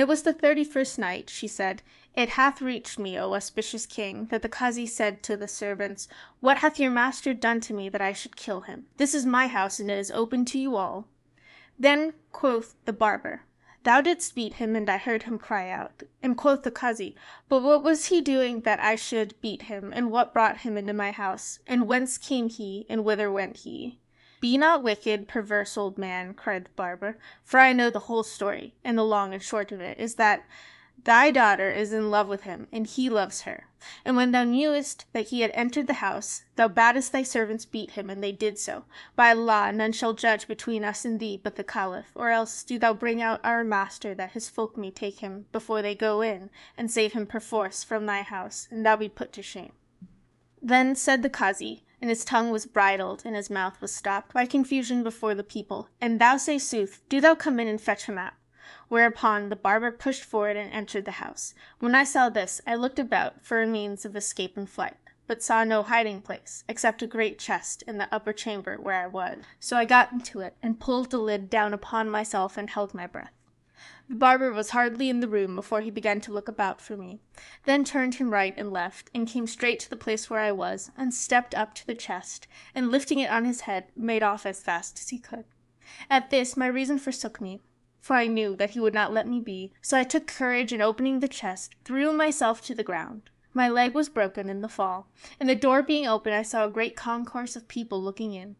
It was the 31st night, she said. It hath reached me, O auspicious king, that the Kazi said to the servants, What hath your master done to me that I should kill him? This is my house, and it is open to you all. Then quoth the barber, Thou didst beat him, and I heard him cry out. And quoth the Kazi, But what was he doing that I should beat him, and what brought him into my house? And whence came he, and whither went he? Be not wicked, perverse old man, cried the barber, for I know the whole story, and the long and short of it is that thy daughter is in love with him, and he loves her. And when thou knewest that he had entered the house, thou badest thy servants beat him, and they did so. By Allah, none shall judge between us and thee but the Caliph, or else do thou bring out our master, that his folk may take him before they go in, and save him perforce from thy house, and thou be put to shame. Then said the Kazi, and his tongue was bridled, and his mouth was stopped by confusion before the people, And thou say sooth, do thou come in and fetch him out. Whereupon the barber pushed forward and entered the house. When I saw this, I looked about for a means of escape and flight, but saw no hiding place, except a great chest in the upper chamber where I was. So I got into it, and pulled the lid down upon myself, and held my breath. The barber was hardly in the room before he began to look about for me, then turned him right and left, and came straight to the place where I was, and stepped up to the chest, and lifting it on his head, made off as fast as he could. At this my reason forsook me, for I knew that he would not let me be, so I took courage, and opening the chest, threw myself to the ground. My leg was broken in the fall, and the door being open I saw a great concourse of people looking in.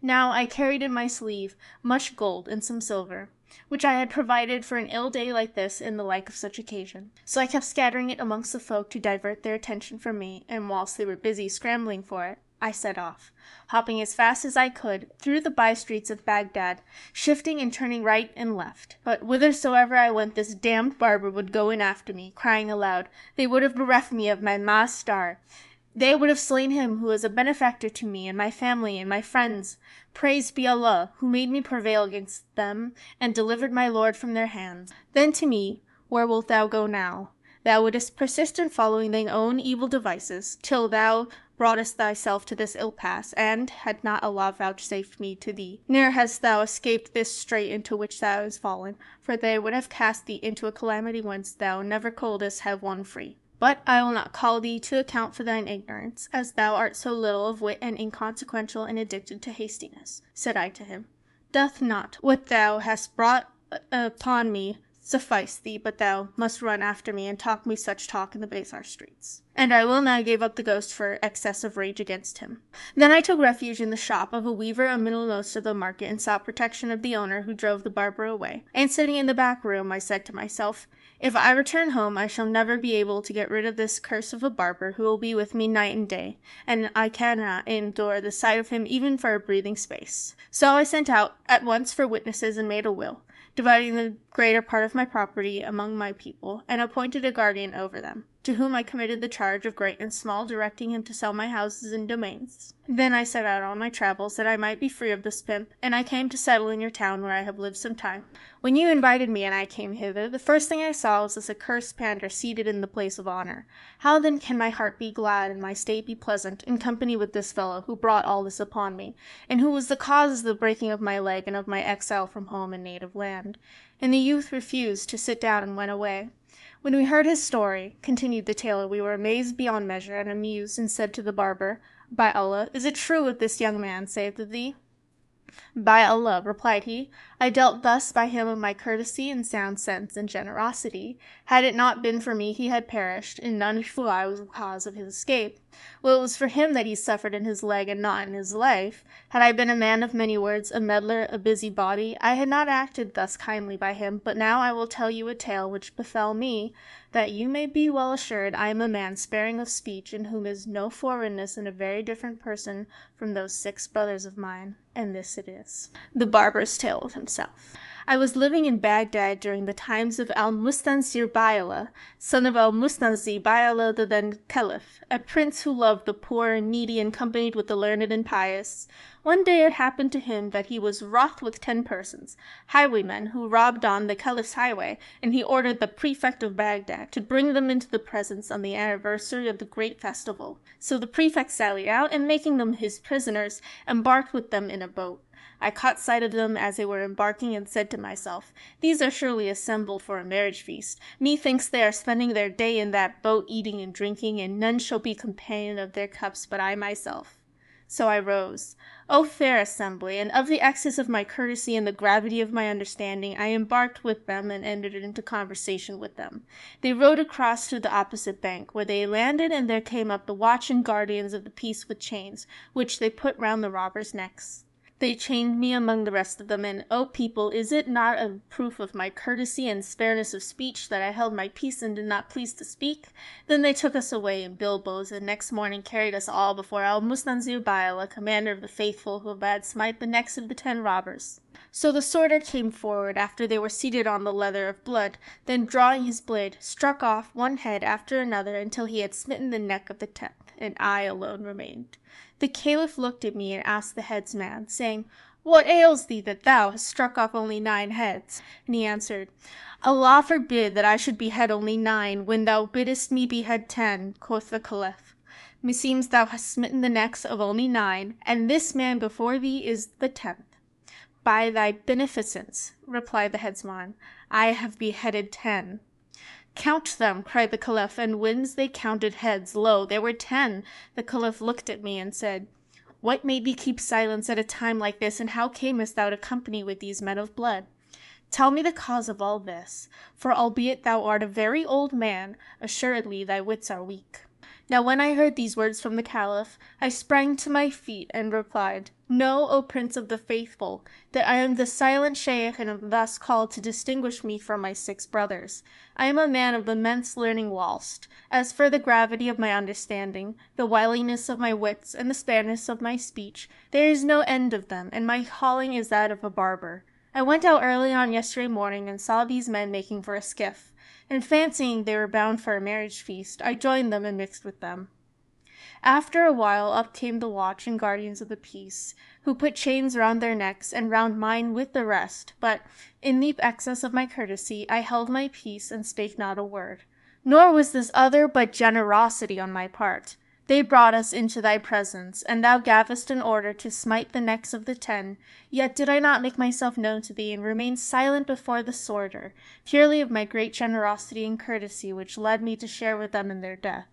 Now I carried in my sleeve much gold and some silver, which I had provided for an ill day like this and the like of such occasion. So I kept scattering it amongst the folk to divert their attention from me, and whilst they were busy scrambling for it, I set off, hopping as fast as I could through the by-streets of Baghdad, shifting and turning right and left. But whithersoever I went, this damned barber would go in after me, crying aloud, They would have bereft me of my master. They would have slain him who was a benefactor to me and my family and my friends. Praised be Allah, who made me prevail against them, and delivered my lord from their hands. Then to me, Where wilt thou go now? Thou wouldst persist in following thine own evil devices, till thou broughtest thyself to this ill pass, and, had not Allah vouchsafed me to thee, ne'er hadst thou escaped this strait into which thou hast fallen, for they would have cast thee into a calamity whence thou never couldst have won free. But I will not call thee to account for thine ignorance, as thou art so little of wit and inconsequential and addicted to hastiness. Said I to him, Doth not what thou hast brought upon me suffice thee, but thou must run after me and talk me such talk in the bazaar streets? And I will now gave up the ghost for excess of rage against him. Then I took refuge in the shop of a weaver amiddlemost of the market, and sought protection of the owner who drove the barber away. And sitting in the back room, I said to myself, If I return home, I shall never be able to get rid of this curse of a barber who will be with me night and day, and I cannot endure the sight of him even for a breathing space. So I sent out at once for witnesses and made a will, dividing the greater part of my property among my people, and appointed a guardian over them, to whom I committed the charge of great and small, directing him to sell my houses and domains. Then I set out on my travels, that I might be free of this pimp, and I came to settle in your town, where I have lived some time. When you invited me and I came hither, the first thing I saw was this accursed pander seated in the place of honor. How then can my heart be glad and my state be pleasant, in company with this fellow, who brought all this upon me, and who was the cause of the breaking of my leg and of my exile from home and native land? And the youth refused to sit down and went away. When we heard his story, continued the tailor, we were amazed beyond measure and amused, and said to the barber, By Allah, is it true what this young man saith of thee? By Allah, replied he, I dealt thus by him of my courtesy and sound sense and generosity. Had it not been for me, he had perished, and none but I was the cause of his escape. Well, it was for him that he suffered in his leg and not in his life. Had I been a man of many words, a meddler, a busybody, I had not acted thus kindly by him. But now I will tell you a tale which befell me, that you may be well assured I am a man sparing of speech, in whom is no foreignness, and a very different person from those 6 brothers of mine. And this it is. The barber's tale of himself. I was living in Baghdad during the times of Al-Mustansir Bayala, son of Al-Mustansi Bayala the then Caliph, a prince who loved the poor and needy and companied with the learned and pious. One day it happened to him that he was wroth with 10 persons, highwaymen, who robbed on the Caliph's highway, and he ordered the prefect of Baghdad to bring them into the presence on the anniversary of the great festival. So the prefect sallied out, and making them his prisoners, embarked with them in a boat. I caught sight of them as they were embarking, and said to myself, These are surely assembled for a marriage feast. Methinks they are spending their day in that boat, eating and drinking, and none shall be companion of their cups but I myself. So I rose. O fair assembly, and of the excess of my courtesy and the gravity of my understanding, I embarked with them and entered into conversation with them. They rowed across to the opposite bank, where they landed, and there came up the watch and guardians of the peace with chains, which they put round the robbers' necks. They chained me among the rest of them, and, O people, is it not a proof of my courtesy and spareness of speech that I held my peace and did not please to speak? Then they took us away in bilboes, and next morning carried us all before Al-Mustanzir Baila, commander of the faithful, who bade smite the necks of the 10 robbers. So the sworder came forward after they were seated on the leather of blood, then drawing his blade, struck off one head after another until he had smitten the neck of the 10th, and I alone remained. The Caliph looked at me and asked the headsman, saying, What ails thee that thou hast struck off only 9 heads? And he answered, Allah forbid that I should behead only 9, when thou biddest me behead 10, quoth the Caliph. Meseems thou hast smitten the necks of only 9, and this man before thee is the 10th. By thy beneficence, replied the headsman, I have beheaded 10. Count them, cried the Caliph, and when they counted heads, lo, there were 10. The Caliph looked at me and said, What made thee keep silence at a time like this, and how camest thou to company with these men of blood? Tell me the cause of all this, for albeit thou art a very old man, assuredly thy wits are weak. Now when I heard these words from the Caliph, I sprang to my feet and replied, Know, O Prince of the Faithful, that I am the silent Shaykh, and am thus called to distinguish me from my 6 brothers. I am a man of immense learning whilst, as for the gravity of my understanding, the wiliness of my wits, and the spareness of my speech, there is no end of them, and my calling is that of a barber. I went out early on yesterday morning, and saw these men making for a skiff, and fancying they were bound for a marriage feast, I joined them and mixed with them. After a while up came the watch and guardians of the peace, who put chains round their necks, and round mine with the rest, but, in the excess of my courtesy, I held my peace, and spake not a word. Nor was this other but generosity on my part. They brought us into thy presence, and thou gavest an order to smite the necks of the 10, yet did I not make myself known to thee, and remain silent before the sworder, purely of my great generosity and courtesy, which led me to share with them in their death.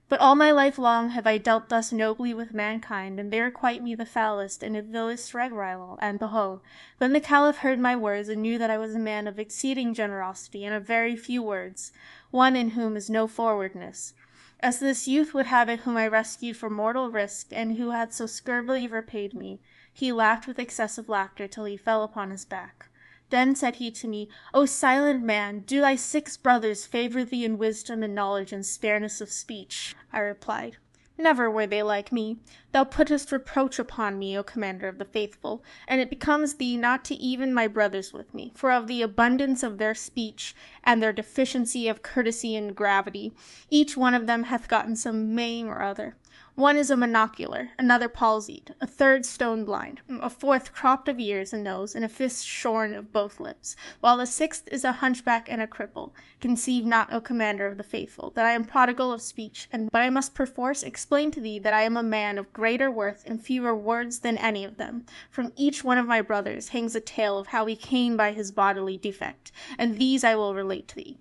But all my life long have I dealt thus nobly with mankind, and they requite me the foulest and vilest revilal, and behold, then the Caliph heard my words, and knew that I was a man of exceeding generosity, and of very few words, one in whom is no forwardness. As this youth would have it whom I rescued from mortal risk, and who had so scurvily repaid me, he laughed with excessive laughter till he fell upon his back. Then said he to me, O silent man, do thy 6 brothers favour thee in wisdom and knowledge and spareness of speech? I replied, Never were they like me. Thou puttest reproach upon me, O commander of the faithful, and it becomes thee not to even my brothers with me, for of the abundance of their speech, and their deficiency of courtesy and gravity, each one of them hath gotten some maim or other. One is a monocular, another palsied, a 3rd stone blind, a 4th cropped of ears and nose, and a 5th shorn of both lips, while the 6th is a hunchback and a cripple. Conceive not, O commander of the faithful, that I am prodigal of speech, but I must perforce explain to thee that I am a man of greater worth and fewer words than any of them. From each one of my brothers hangs a tale of how he came by his bodily defect, and these I will relate to thee.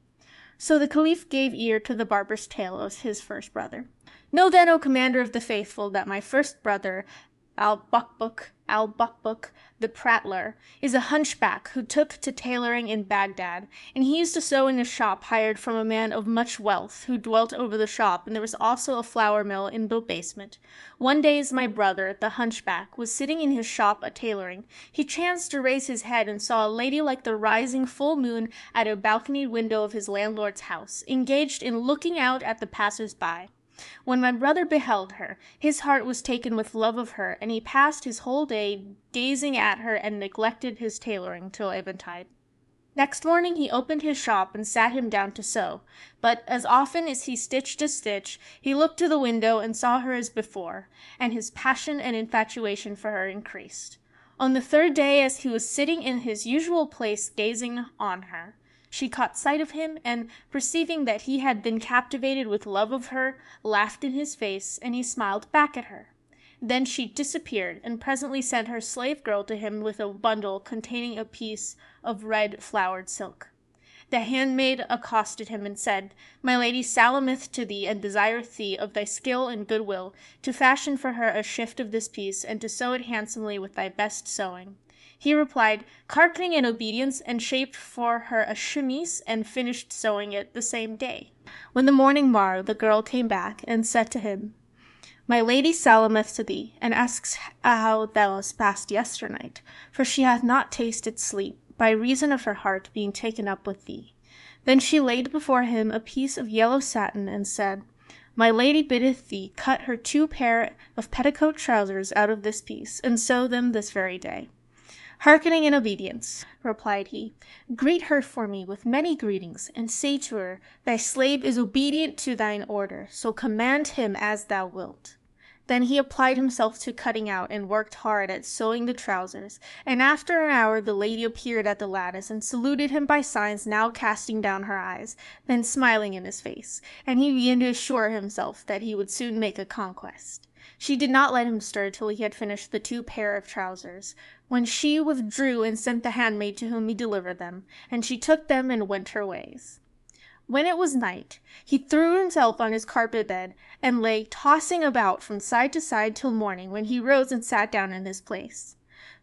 So the Caliph gave ear to the barber's tale of his first brother. Know then, O commander of the faithful, that my first brother, Al-Bakbuk, the prattler, is a hunchback who took to tailoring in Baghdad, and he used to sew in a shop hired from a man of much wealth, who dwelt over the shop, and there was also a flour mill in the basement. One day as my brother, the hunchback, was sitting in his shop a-tailoring, he chanced to raise his head and saw a lady like the rising full moon at a balconied window of his landlord's house, engaged in looking out at the passers-by. When my brother beheld her, his heart was taken with love of her, and he passed his whole day gazing at her and neglected his tailoring till eventide. Next morning he opened his shop and sat him down to sew, but as often as he stitched a stitch, he looked to the window and saw her as before, and his passion and infatuation for her increased. On the 3rd day, as he was sitting in his usual place gazing on her, she caught sight of him, and, perceiving that he had been captivated with love of her, laughed in his face, and he smiled back at her. Then she disappeared, and presently sent her slave girl to him with a bundle containing a piece of red flowered silk. The handmaid accosted him and said, My lady salameth to thee, and desireth thee of thy skill and goodwill, to fashion for her a shift of this piece, and to sew it handsomely with thy best sewing. He replied, hearkening in obedience, and shaped for her a chemise, and finished sewing it the same day. When the morning morrowed, the girl came back, and said to him, My lady salameth to thee, and asks how thou hast passed yesternight, for she hath not tasted sleep, by reason of her heart being taken up with thee. Then she laid before him a piece of yellow satin, and said, My lady biddeth thee cut her 2 pair of petticoat trousers out of this piece, and sew them this very day. Hearkening in obedience, replied he, greet her for me with many greetings, and say to her, Thy slave is obedient to thine order, so command him as thou wilt. Then he applied himself to cutting out, and worked hard at sewing the trousers, and after an hour the lady appeared at the lattice, and saluted him by signs, now casting down her eyes, then smiling in his face, and he began to assure himself that he would soon make a conquest. She did not let him stir till he had finished the 2 pair of trousers, when she withdrew and sent the handmaid to whom he delivered them, and she took them and went her ways. When it was night, he threw himself on his carpet bed, and lay tossing about from side to side till morning, when he rose and sat down in his place.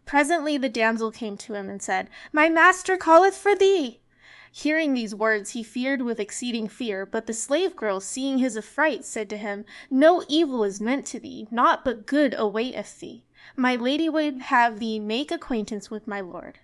Presently the damsel came to him, and said, My master calleth for thee. Hearing these words, he feared with exceeding fear, but the slave girl, seeing his affright, said to him, No evil is meant to thee, naught but good awaiteth thee. My lady would have thee make acquaintance with my lord.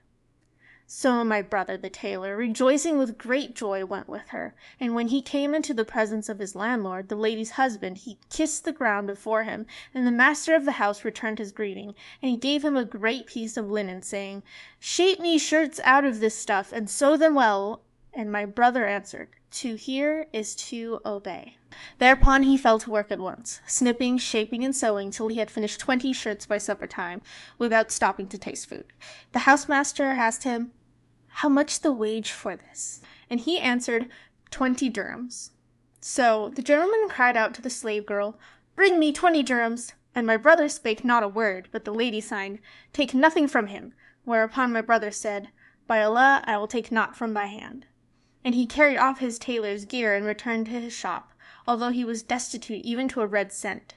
So my brother the tailor, rejoicing with great joy, went with her, and when he came into the presence of his landlord, the lady's husband, he kissed the ground before him, and the master of the house returned his greeting, and he gave him a great piece of linen, saying, Shape me shirts out of this stuff, and sew them well. And my brother answered, To hear is to obey. Thereupon he fell to work at once, snipping, shaping, and sewing, till he had finished 20 shirts by supper time, without stopping to taste food. The housemaster asked him, How much the wage for this? And he answered, 20 dirhams. So the gentleman cried out to the slave girl, Bring me 20 dirhams. And my brother spake not a word, but the lady signed, Take nothing from him. Whereupon my brother said, By Allah, I will take naught from thy hand. And he carried off his tailor's gear and returned to his shop, although he was destitute even to a red cent.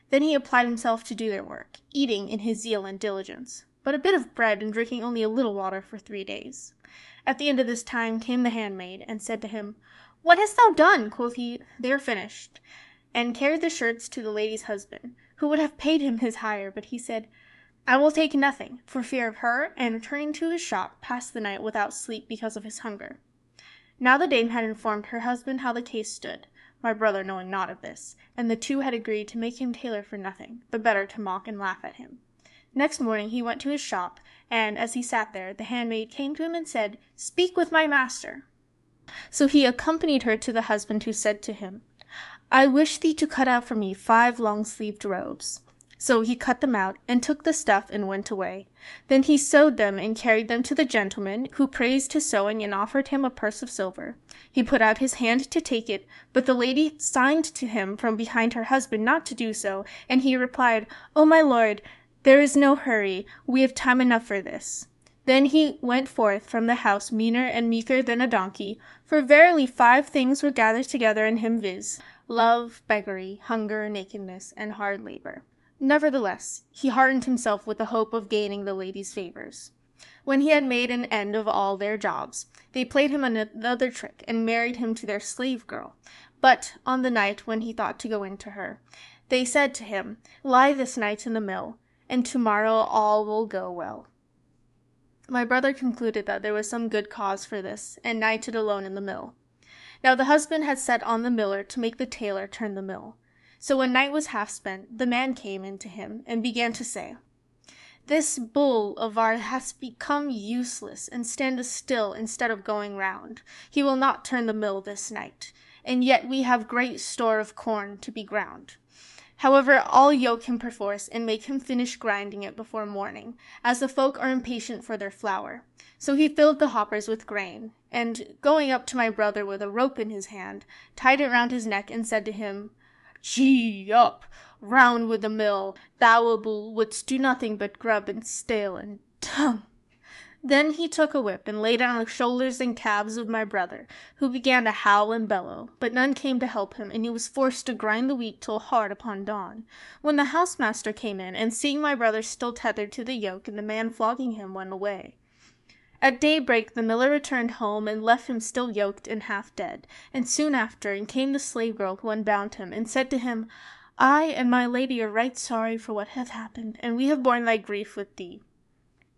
Then he applied himself to do their work, eating in his zeal and diligence, but a bit of bread and drinking only a little water for 3 days. At the end of this time came the handmaid, and said to him, What hast thou done? Quoth he, They are finished, and carried the shirts to the lady's husband, who would have paid him his hire, but he said, I will take nothing, for fear of her, and returning to his shop, passed the night without sleep because of his hunger. Now the dame had informed her husband how the case stood, my brother knowing naught of this, and the 2 had agreed to make him tailor for nothing, the better to mock and laugh at him. Next morning he went to his shop, and as he sat there, the handmaid came to him and said, Speak with my master. So he accompanied her to the husband, who said to him, I wish thee to cut out for me 5 long-sleeved robes. So he cut them out, and took the stuff, and went away. Then he sewed them, and carried them to the gentleman, who praised his sewing, and offered him a purse of silver. He put out his hand to take it, but the lady signed to him from behind her husband not to do so, and he replied, O my lord, there is no hurry, we have time enough for this. Then he went forth from the house meaner and meeker than a donkey, for verily 5 things were gathered together in him, viz., love, beggary, hunger, nakedness, and hard labor. Nevertheless, he heartened himself with the hope of gaining the lady's favors. When he had made an end of all their jobs, they played him another trick, and married him to their slave girl. But on the night when he thought to go into her, they said to him, Lie this night in the mill, and tomorrow all will go well. My brother concluded that there was some good cause for this, and nighted alone in the mill. Now the husband had set on the miller to make the tailor turn the mill. So when night was half spent, the man came in to him, and began to say, This bull of ours hath become useless, and standeth still instead of going round. He will not turn the mill this night, and yet we have great store of corn to be ground. However, I'll yoke him perforce, and make him finish grinding it before morning, as the folk are impatient for their flour. So he filled the hoppers with grain, and going up to my brother with a rope in his hand, tied it round his neck, and said to him, Gee up! Round with the mill! Thou, a bull, wouldst do nothing but grub and stale and tongue. Then he took a whip and laid it on the shoulders and calves of my brother, who began to howl and bellow, but none came to help him, and he was forced to grind the wheat till hard upon dawn, when the housemaster came in, and seeing my brother still tethered to the yoke, and the man flogging him, went away. At daybreak the miller returned home, and left him still yoked and half dead, and soon after in came the slave girl who unbound him, and said to him, I and my lady are right sorry for what hath happened, and we have borne thy grief with thee.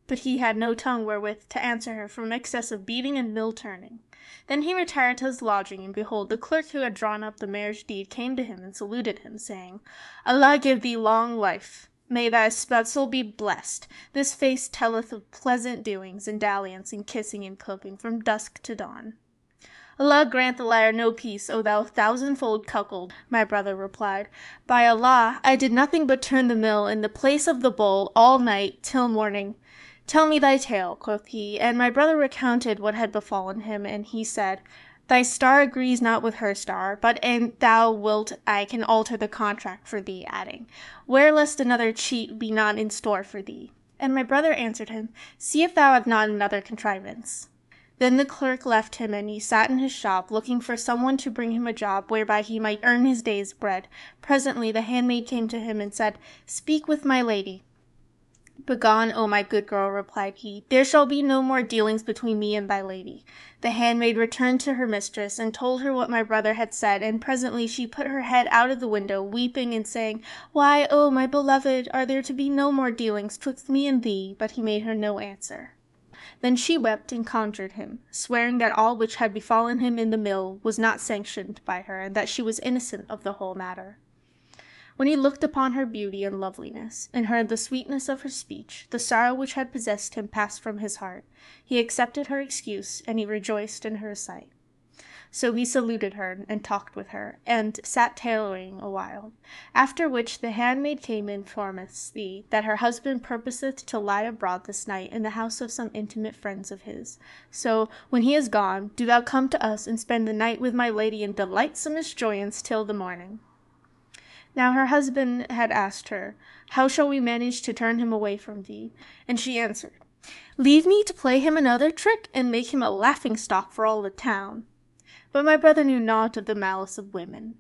But he had no tongue wherewith to answer her from excess of beating and mill-turning. Then he retired to his lodging, and behold, the clerk who had drawn up the marriage deed came to him and saluted him, saying, Allah give thee long life. May thy spousal be blessed. This face telleth of pleasant doings, and dalliance, and kissing and cooking, from dusk to dawn. Allah grant the liar no peace, O thou thousandfold cuckold, my brother replied. By Allah, I did nothing but turn the mill in the place of the bowl all night till morning. Tell me thy tale, quoth he, and my brother recounted what had befallen him, and he said, Thy star agrees not with her star, but an thou wilt I can alter the contract for thee, adding, Where lest another cheat be not in store for thee. And my brother answered him, See if thou have not another contrivance. Then the clerk left him, and he sat in his shop, looking for some one to bring him a job whereby he might earn his day's bread. Presently the handmaid came to him and said, Speak with my lady. Begone, O my good girl, replied he, there shall be no more dealings between me and thy lady. The handmaid returned to her mistress, and told her what my brother had said, and presently she put her head out of the window, weeping and saying, Why, O my beloved, are there to be no more dealings twixt me and thee? But he made her no answer. Then she wept and conjured him, swearing that all which had befallen him in the mill was not sanctioned by her, and that she was innocent of the whole matter. When he looked upon her beauty and loveliness, and heard the sweetness of her speech, the sorrow which had possessed him passed from his heart. He accepted her excuse, and he rejoiced in her sight. So he saluted her, and talked with her, and sat tailoring a while. After which the handmaid came and informeth thee that her husband purposeth to lie abroad this night in the house of some intimate friends of his. So, when he is gone, do thou come to us, and spend the night with my lady in delightsomest joyance till the morning. Now her husband had asked her, How shall we manage to turn him away from thee? And she answered, Leave me to play him another trick, and make him a laughing-stock for all the town. But my brother knew naught of the malice of women.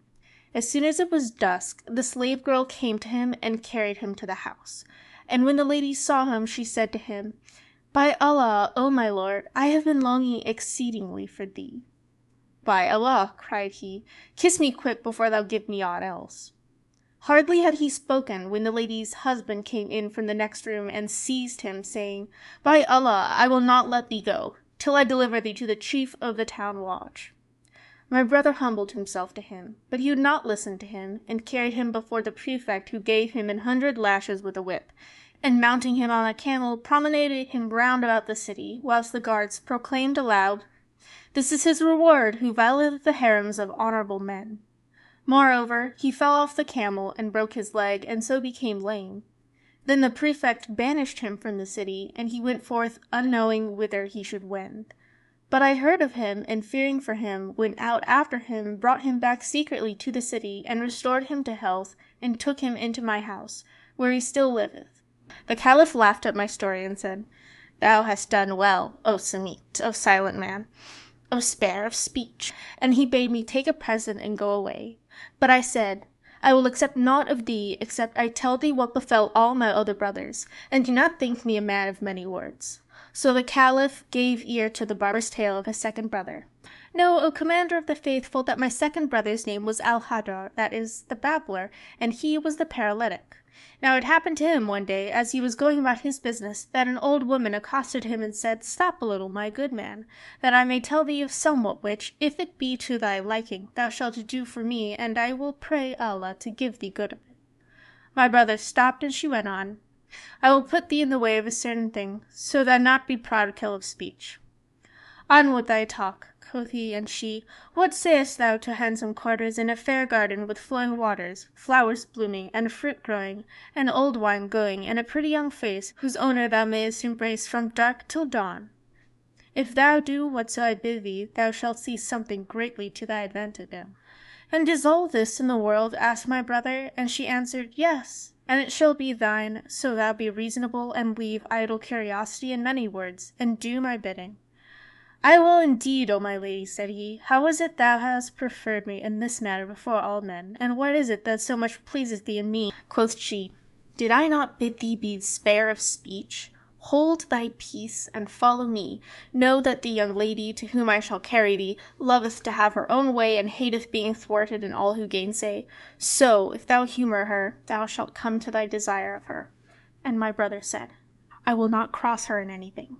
As soon as it was dusk, the slave girl came to him and carried him to the house. And when the lady saw him, she said to him, By Allah, O my lord, I have been longing exceedingly for thee. By Allah, cried he, kiss me quick before thou give me aught else. Hardly had he spoken when the lady's husband came in from the next room and seized him, saying, By Allah, I will not let thee go, till I deliver thee to the chief of the town watch. My brother humbled himself to him, but he would not listen to him, and carried him before the prefect, who gave him 100 lashes with a whip, and mounting him on a camel, promenaded him round about the city, whilst the guards proclaimed aloud, This is his reward, who violateth the harems of honourable men. Moreover, he fell off the camel, and broke his leg, and so became lame. Then the prefect banished him from the city, and he went forth unknowing whither he should wend. But I heard of him, and fearing for him, went out after him, brought him back secretly to the city, and restored him to health, and took him into my house, where he still liveth. The Caliph laughed at my story, and said, Thou hast done well, O Samit, O silent man, O spare of speech. And he bade me take a present and go away. But I said, I will accept naught of thee, except I tell thee what befell all my other brothers, and do not think me a man of many words. So the Caliph gave ear to the barbarous tale of his second brother. Know, O Commander of the Faithful, that my second brother's name was Al-Hadar, that is, the babbler, and he was the paralytic. Now it happened to him one day, as he was going about his business, that an old woman accosted him and said, Stop a little, my good man, that I may tell thee of somewhat which, if it be to thy liking, thou shalt do for me, and I will pray Allah to give thee good of it. My brother stopped, and she went on, I will put thee in the way of a certain thing, so that not be prodigal of speech. On with thy talk, quoth he, and she, What sayest thou to handsome quarters in a fair garden with flowing waters, flowers blooming, and fruit growing, and old wine going, and a pretty young face, whose owner thou mayest embrace from dark till dawn? If thou do whatso I bid thee, thou shalt see something greatly to thy advantage. And is all this in the world? asked my brother, and she answered, Yes, and it shall be thine, so thou be reasonable, and leave idle curiosity and many words, and do my bidding. I will indeed, O my lady, said he. How is it thou hast preferred me in this matter before all men, and what is it that so much pleaseth thee in me? Quoth she, Did I not bid thee be spare of speech? Hold thy peace, and follow me. Know that the young lady, to whom I shall carry thee, loveth to have her own way, and hateth being thwarted in all who gainsay. So, if thou humour her, thou shalt come to thy desire of her. And my brother said, I will not cross her in anything.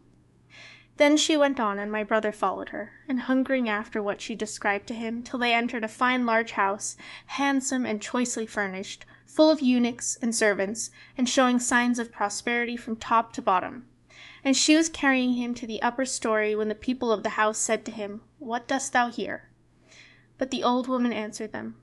Then she went on, and my brother followed her, and hungering after what she described to him, till they entered a fine large house, handsome and choicely furnished, full of eunuchs and servants, and showing signs of prosperity from top to bottom. And she was carrying him to the upper story, when the people of the house said to him, What dost thou here? But the old woman answered them,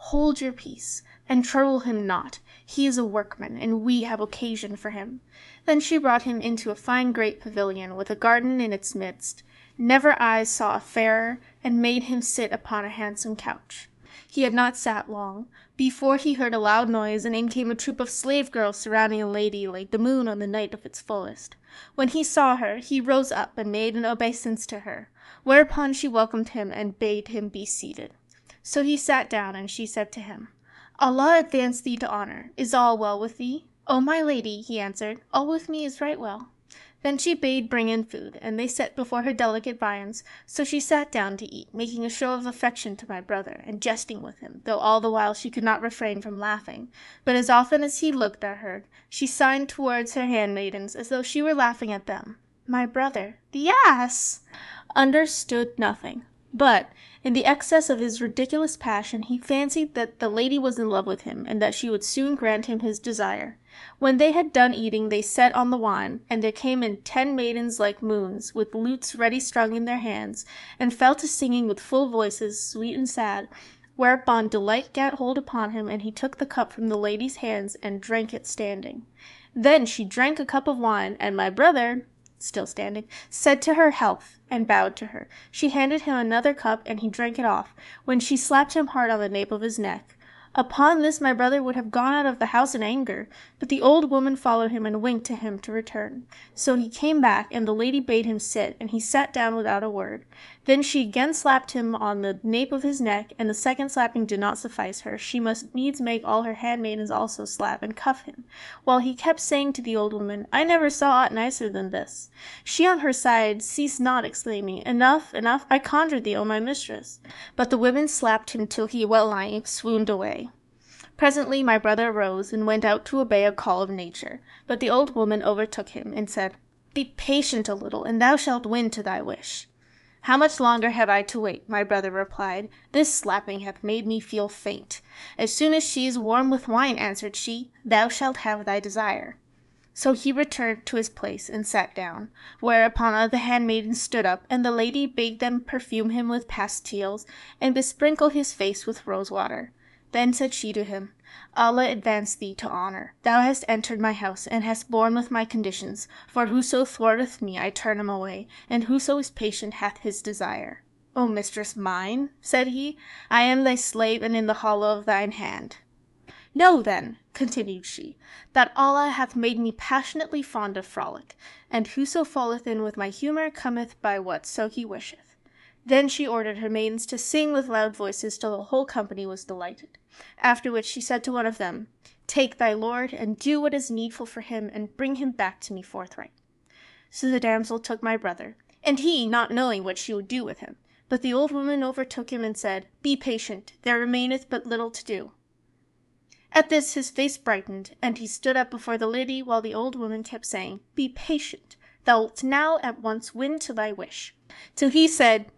Hold your peace, and trouble him not. He is a workman, and we have occasion for him. Then she brought him into a fine great pavilion, with a garden in its midst. Never eyes saw a fairer, and made him sit upon a handsome couch. He had not sat long, before he heard a loud noise, and in came a troop of slave girls surrounding a lady like the moon on the night of its fullest. When he saw her, he rose up and made an obeisance to her, whereupon she welcomed him and bade him be seated. So he sat down, and she said to him, Allah advance thee to honor. Is all well with thee? O my lady, he answered, all with me is right well. Then she bade bring in food, and they set before her delicate viands. So she sat down to eat, making a show of affection to my brother, and jesting with him, though all the while she could not refrain from laughing. But as often as he looked at her, she signed towards her handmaidens, as though she were laughing at them. My brother, the ass, understood nothing. But, in the excess of his ridiculous passion, he fancied that the lady was in love with him, and that she would soon grant him his desire. When they had done eating, they set on the wine, and there came in 10 maidens like moons, with lutes ready strung in their hands, and fell to singing with full voices, sweet and sad. Whereupon delight gat hold upon him, and he took the cup from the lady's hands, and drank it standing. Then she drank a cup of wine, and my brother, still standing, said to her health, and bowed to her. She handed him another cup, and he drank it off, when she slapped him hard on the nape of his neck. Upon this my brother would have gone out of the house in anger, but the old woman followed him and winked to him to return. So he came back, and the lady bade him sit, and he sat down without a word. Then she again slapped him on the nape of his neck, and the second slapping did not suffice her. She must needs make all her handmaidens also slap and cuff him, while he kept saying to the old woman, I never saw aught nicer than this. She on her side ceased not, exclaiming, Enough, enough, I conjure thee, O my mistress. But the women slapped him till he, well nigh swooned away. Presently my brother arose, and went out to obey a call of nature. But the old woman overtook him, and said, Be patient a little, and thou shalt win to thy wish. How much longer have I to wait? My brother replied. This slapping hath made me feel faint. As soon as she is warm with wine, answered she, thou shalt have thy desire. So he returned to his place, and sat down, whereupon the handmaidens stood up, and the lady bade them perfume him with pastilles, and besprinkle his face with rosewater. Then said she to him, Allah advance thee to honor. Thou hast entered my house, and hast borne with my conditions. For whoso thwarteth me, I turn him away, and whoso is patient hath his desire. O mistress mine, said he, I am thy slave, and in the hollow of thine hand. Know then, continued she, that Allah hath made me passionately fond of frolic, and whoso falleth in with my humour cometh by whatso he wisheth. Then she ordered her maidens to sing with loud voices till the whole company was delighted. After which she said to one of them, Take thy lord, and do what is needful for him, and bring him back to me forthright. So the damsel took my brother, and he not knowing what she would do with him. But the old woman overtook him, and said, Be patient, there remaineth but little to do. At this his face brightened, and he stood up before the lady, while the old woman kept saying, Be patient, thou wilt now at once win to thy wish. Till he said,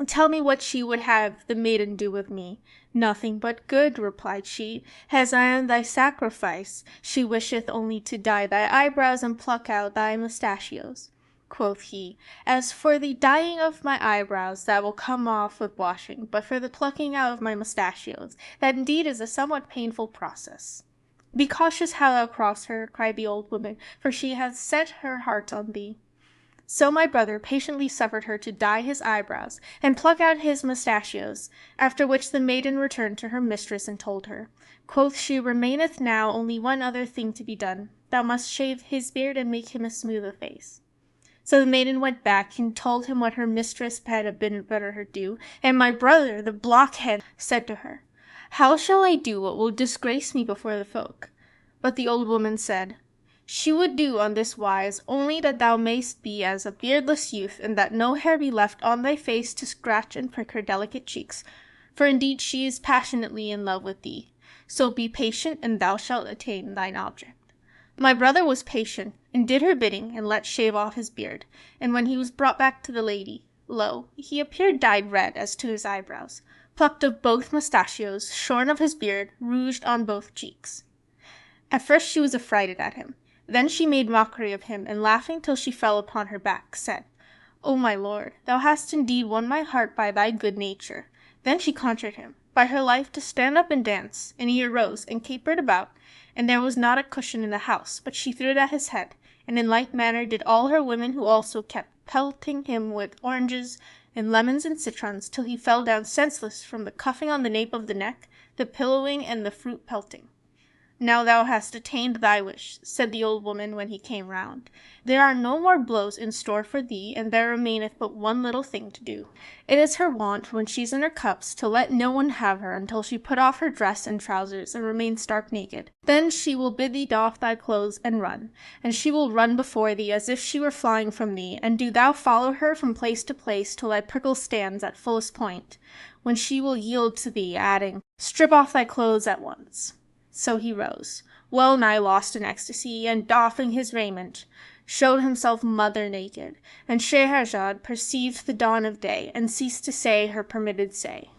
Tell me what she would have the maiden do with me. Nothing but good, replied she, as I am thy sacrifice. She wisheth only to dye thy eyebrows and pluck out thy mustachios. Quoth he, As for the dyeing of my eyebrows, that will come off with washing, but for the plucking out of my mustachios, that indeed is a somewhat painful process. Be cautious how thou cross her, cried the old woman, for she hath set her heart on thee. So my brother patiently suffered her to dye his eyebrows and pluck out his mustachios, after which the maiden returned to her mistress and told her, quoth she, remaineth now only one other thing to be done. Thou must shave his beard and make him a smoother face. So the maiden went back and told him what her mistress had bidden her do, and my brother, the blockhead, said to her, How shall I do what will disgrace me before the folk? But the old woman said, She would do on this wise, only that thou mayst be as a beardless youth, and that no hair be left on thy face to scratch and prick her delicate cheeks, for indeed she is passionately in love with thee. So be patient, and thou shalt attain thine object. My brother was patient, and did her bidding, and let shave off his beard, and when he was brought back to the lady, lo, he appeared dyed red as to his eyebrows, plucked of both mustachios, shorn of his beard, rouged on both cheeks. At first she was affrighted at him. Then she made mockery of him, and laughing till she fell upon her back, said, O my lord, thou hast indeed won my heart by thy good nature. Then she conjured him, by her life, to stand up and dance, and he arose, and capered about, and there was not a cushion in the house, but she threw it at his head, and in like manner did all her women, who also kept pelting him with oranges, and lemons and citrons, till he fell down senseless from the cuffing on the nape of the neck, the pillowing, and the fruit pelting. Now thou hast attained thy wish, said the old woman when he came round. There are no more blows in store for thee, and there remaineth but one little thing to do. It is her wont, when she's in her cups, to let no one have her until she put off her dress and trousers, and remain stark naked. Then she will bid thee doff thy clothes and run, and she will run before thee as if she were flying from thee, and do thou follow her from place to place till thy prickle stands at fullest point, when she will yield to thee, adding, Strip off thy clothes at once. So he rose, well nigh lost in ecstasy, and doffing his raiment, showed himself mother naked, and Scheherazade perceived the dawn of day, and ceased to say her permitted say.